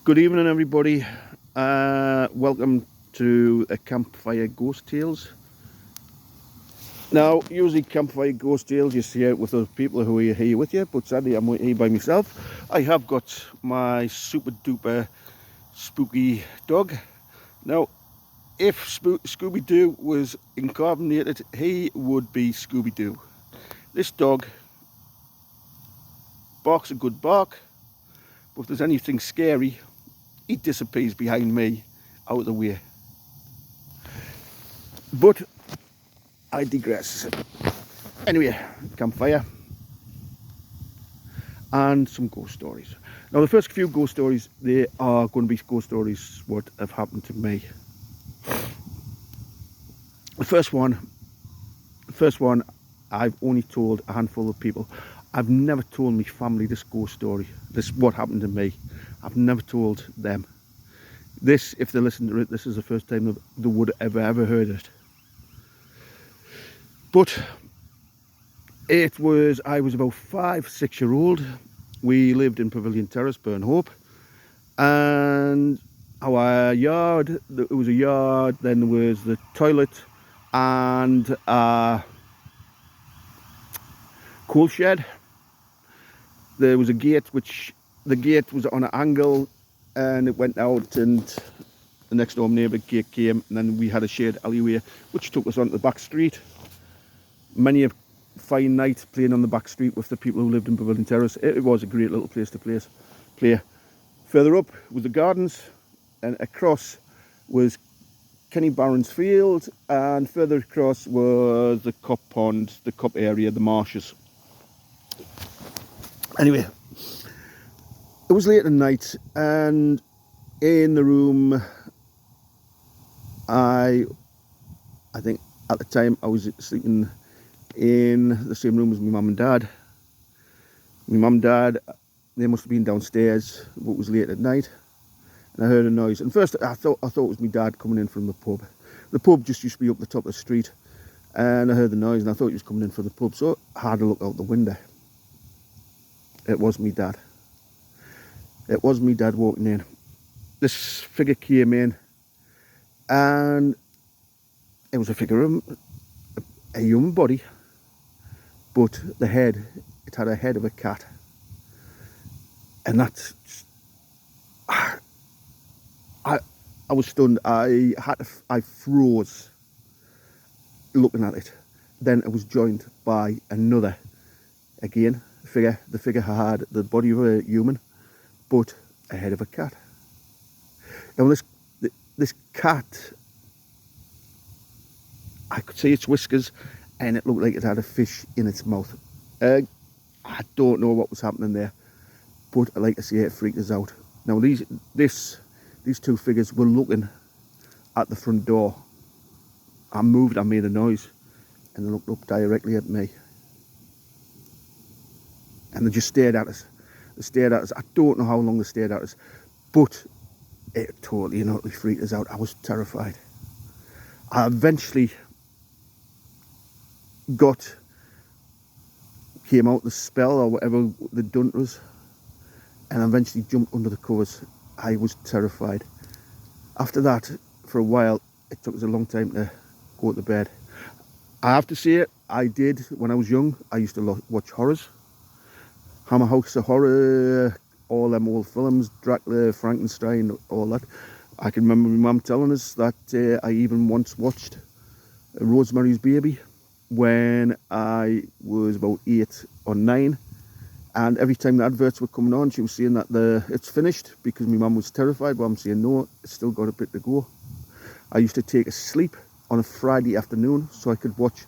Good evening, everybody. Welcome to a Campfire Ghost Tales. Now, usually Campfire Ghost Tales you see out with other people who are here with you, but sadly I'm here by myself. I have got my super duper spooky dog. Now, if Scooby-Doo was incarnated, he would be Scooby-Doo. This dog barks a good bark, but if there's anything scary, he disappears behind me, out of the way. But I digress. Anyway, campfire and some ghost stories. Now, the first few ghost stories, they are going to be ghost stories what have happened to me. The first one, I've only told a handful of people. I've never told my family this ghost story. This what happened to me. I've never told them. This, if they listen to it, this is the first time they would have ever heard it. But I was about 5-6 years old. We lived in Pavilion Terrace, Burnhope, and our yard, it was a yard, then there was the toilet and a coal shed. There was a gate, which the gate was on an angle and it went out, and the next door neighbour gate came, and then we had a shared alleyway which took us onto the back street. Many a fine night playing on the back street with the people who lived in Pavilion Terrace. It was a great little place to play. Further up was the gardens, and across was Kenny Barron's field, and further across was the Cop Pond, the Cop area, the marshes. Anyway, it was late at night, and in the room, I think at the time I was sleeping in the same room as my mum and dad. My mum and dad, they must have been downstairs, but it was late at night, and I heard a noise. And first I thought it was my dad coming in from the pub. The pub just used to be up the top of the street, and I heard the noise and I thought he was coming in from the pub, so I had a look out the window. It was me dad. It was me dad walking in. This figure came in, and it was a figure of a human body, but the head, it had a head of a cat. And that's, I was stunned. I froze looking at it. Then it was joined by another, again, figure. The figure had the body of a human, but a head of a cat. Now this cat, I could see its whiskers, and it looked like it had a fish in its mouth. I don't know what was happening there, but like I say, it freaked us out. Now these two figures were looking at the front door. I moved, I made a noise, and they looked up directly at me. And they just stared at us. They stared at us. I don't know how long they stared at us, but it totally and utterly freaked us out. I was terrified. I eventually came out the spell or whatever they'd done to us, and eventually jumped under the covers. I was terrified. After that, for a while, it took us a long time to go to bed. I have to say it, I did, when I was young, I used to watch horrors. Hammer House of Horror, all them old films, Dracula, Frankenstein, all that. I can remember my mum telling us that I even once watched Rosemary's Baby when I was about 8 or 9, and every time the adverts were coming on, she was saying that it's finished, because my mum was terrified, but I'm saying no, it's still got a bit to go. I used to take a sleep on a Friday afternoon so I could watch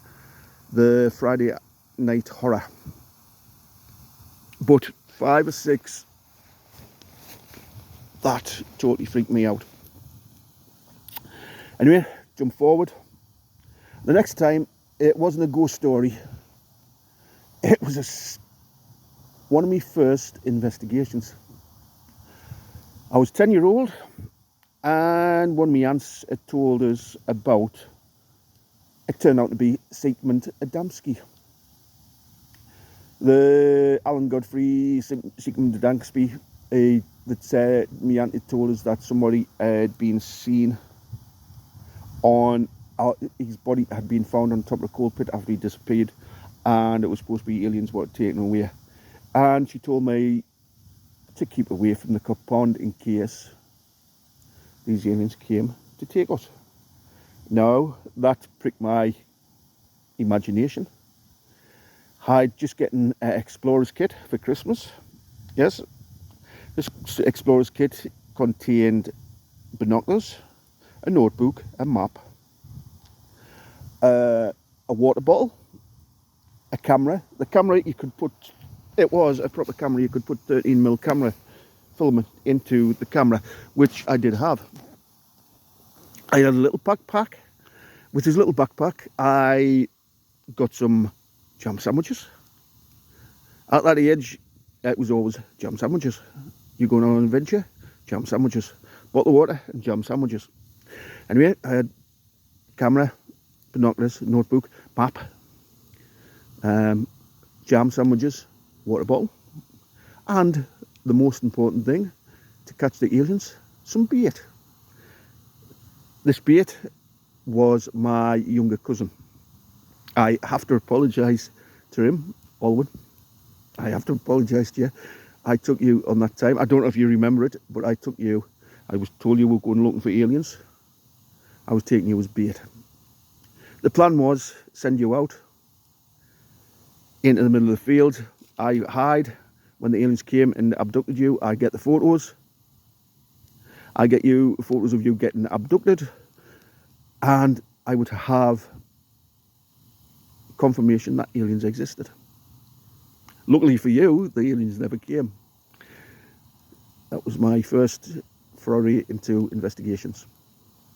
the Friday night horror. But 5 or 6, that totally freaked me out. Anyway, jump forward. The next time, it wasn't a ghost story. It was one of my first investigations. I was 10-year-old, and one of my aunts had told us about, it turned out to be Sigmund Adamski. The Alan Godfrey, Sigmund Adamski, he that said my auntie told us that somebody had been seen on his body had been found on top of a coal pit after he disappeared, and it was supposed to be aliens were taken away. And she told me to keep away from the Cup Pond in case these aliens came to take us. Now that pricked my imagination. I'd just gotten an explorer's kit for Christmas. Yes, this explorer's kit contained binoculars, a notebook, a map, a water bottle, a camera. The camera you could put, it was a proper camera, you could put 13mm camera filament into the camera, which I did have. I had a little backpack. With this little backpack, I got some jam sandwiches. At that age, it was always jam sandwiches. You going on an adventure? Jam sandwiches. Bottle of water and jam sandwiches. Anyway, I had camera, binoculars, notebook, map, jam sandwiches, water bottle, and the most important thing, to catch the aliens, some bait. This bait was my younger cousin. I have to apologise to him, Alwyn. I have to apologise to you. I took you on that time. I don't know if you remember it, but I took you. I was told you were going looking for aliens. I was taking you as bait. The plan was send you out into the middle of the field. I hide. When the aliens came and abducted you, I get the photos. I get you photos of you getting abducted, and I would have confirmation that aliens existed. Luckily for you, the aliens never came. That was my first foray into investigations.